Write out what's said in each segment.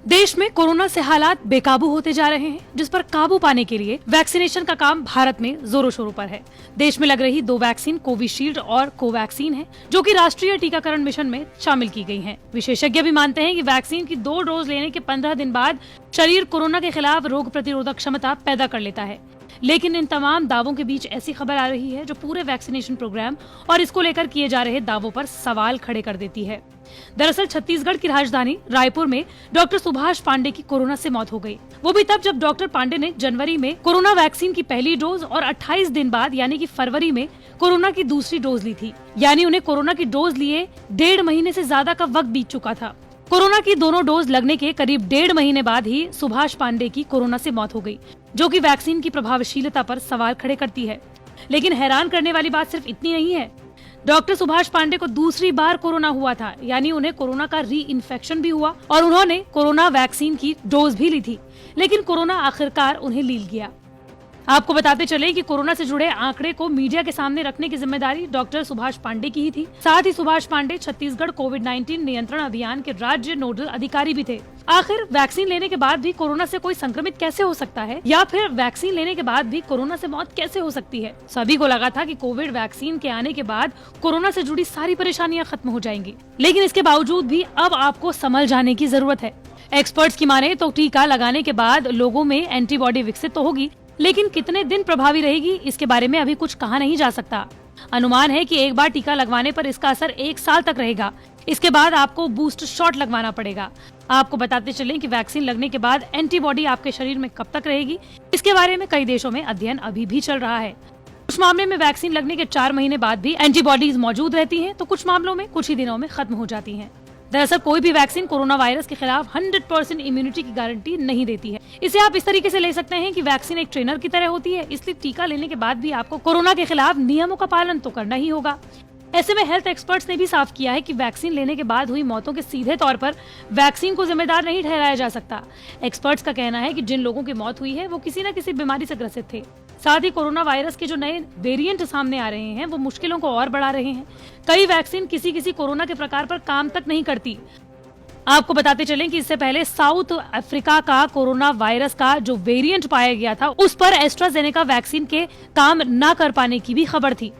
देश में कोरोना से हालात बेकाबू होते जा रहे हैं, जिस पर काबू पाने के लिए वैक्सीनेशन का काम भारत में जोरों शोरों पर है। देश में लग रही 2 वैक्सीन कोविशील्ड और कोवैक्सीन है, जो कि राष्ट्रीय टीकाकरण मिशन में शामिल की गई हैं। विशेषज्ञ भी मानते हैं कि वैक्सीन की 2 डोज लेने के 15 दिन बाद शरीर कोरोना के खिलाफ रोग प्रतिरोधक क्षमता पैदा कर लेता है। लेकिन इन तमाम दावों के बीच ऐसी खबर आ रही है जो पूरे वैक्सीनेशन प्रोग्राम और इसको लेकर किए जा रहे दावों पर सवाल खड़े कर देती है। दरअसल छत्तीसगढ़ की राजधानी रायपुर में डॉक्टर सुभाष पांडे की कोरोना से मौत हो गई। वो भी तब जब डॉक्टर पांडे ने जनवरी में कोरोना वैक्सीन की पहली डोज और 28 दिन बाद यानी कि फरवरी में कोरोना की दूसरी डोज ली थी। यानी उन्हें कोरोना की डोज लिए 1.5 महीने से ज्यादा का वक्त बीत चुका था। कोरोना की दोनों डोज लगने के करीब 1.5 महीने बाद ही सुभाष पांडे की कोरोना से मौत हो गई, जो कि वैक्सीन की प्रभावशीलता पर सवाल खड़े करती है। लेकिन हैरान करने वाली बात सिर्फ इतनी नहीं है। डॉक्टर सुभाष पांडे को दूसरी बार कोरोना हुआ था, यानी उन्हें कोरोना का री इन्फेक्शन भी हुआ और उन्होंने कोरोना वैक्सीन की डोज भी ली थी, लेकिन कोरोना आखिरकार उन्हें लील गया। आपको बताते चले कि कोरोना से जुड़े आंकड़े को मीडिया के सामने रखने की जिम्मेदारी डॉक्टर सुभाष पांडे की ही थी। साथ ही सुभाष पांडे छत्तीसगढ़ कोविड-19 नियंत्रण अभियान के राज्य नोडल अधिकारी भी थे। आखिर वैक्सीन लेने के बाद भी कोरोना से कोई संक्रमित कैसे हो सकता है, या फिर वैक्सीन लेने के बाद भी कोरोना से मौत कैसे हो सकती है? सभी को लगा था कि कोविड वैक्सीन के आने के बाद कोरोना से जुड़ी सारी परेशानियां खत्म हो जाएंगी, लेकिन इसके बावजूद भी अब आपको संभल जाने की जरूरत है। एक्सपर्ट्स की माने तो टीका लगाने के बाद लोगों में एंटीबॉडी विकसित तो होगी, लेकिन कितने दिन प्रभावी रहेगी इसके बारे में अभी कुछ कहा नहीं जा सकता। अनुमान है कि एक बार टीका लगवाने पर इसका असर 1 साल तक रहेगा। इसके बाद आपको बूस्ट शॉट लगवाना पड़ेगा। आपको बताते चलें कि वैक्सीन लगने के बाद एंटीबॉडी आपके शरीर में कब तक रहेगी, इसके बारे में कई देशों में अध्ययन अभी भी चल रहा है। कुछ मामले में वैक्सीन लगने के 4 महीने बाद भी एंटीबॉडीज मौजूद रहती हैं, तो कुछ मामलों में कुछ ही दिनों में खत्म हो जाती हैं। दरअसल कोई भी वैक्सीन कोरोना वायरस के खिलाफ 100% इम्यूनिटी की गारंटी नहीं देती है। इसे आप इस तरीके से ले सकते हैं कि वैक्सीन एक ट्रेनर की तरह होती है, इसलिए टीका लेने के बाद भी आपको कोरोना के खिलाफ नियमों का पालन तो करना ही होगा। ऐसे में हेल्थ एक्सपर्ट्स ने भी साफ किया है कि वैक्सीन लेने के बाद हुई मौतों के सीधे तौर पर वैक्सीन को जिम्मेदार नहीं ठहराया जा सकता। एक्सपर्ट्स का कहना है कि जिन लोगों की मौत हुई है वो किसी न किसी बीमारी से ग्रसित थे। साथ ही कोरोना वायरस के जो नए वेरिएंट सामने आ रहे हैं वो मुश्किलों को और बढ़ा रहे हैं। कई वैक्सीन किसी कोरोना के प्रकार पर काम तक नहीं करती। आपको बताते चलें कि इससे पहले साउथ अफ्रीका का कोरोना वायरस का जो वेरिएंट पाया गया था, उस पर एस्ट्राजेनेका वैक्सीन के काम न कर पाने की भी खबर थी।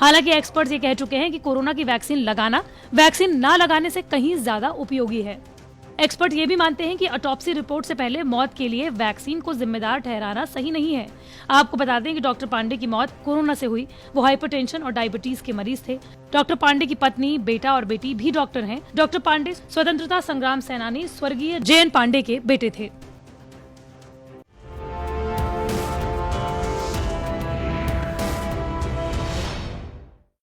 हालांकि एक्सपर्ट्स ये कह चुके हैं कि कोरोना की वैक्सीन लगाना वैक्सीन न लगाने से कहीं ज्यादा उपयोगी है। एक्सपर्ट ये भी मानते हैं कि ऑटोप्सी रिपोर्ट से पहले मौत के लिए वैक्सीन को जिम्मेदार ठहराना सही नहीं है। आपको बता दें कि डॉक्टर पांडे की मौत कोरोना से हुई। वो हाइपरटेंशन और डायबिटीज के मरीज थे। डॉक्टर पांडे की पत्नी, बेटा और बेटी भी डॉक्टर हैं। डॉक्टर पांडे स्वतंत्रता संग्राम सेनानी स्वर्गीय JN पांडे के बेटे थे।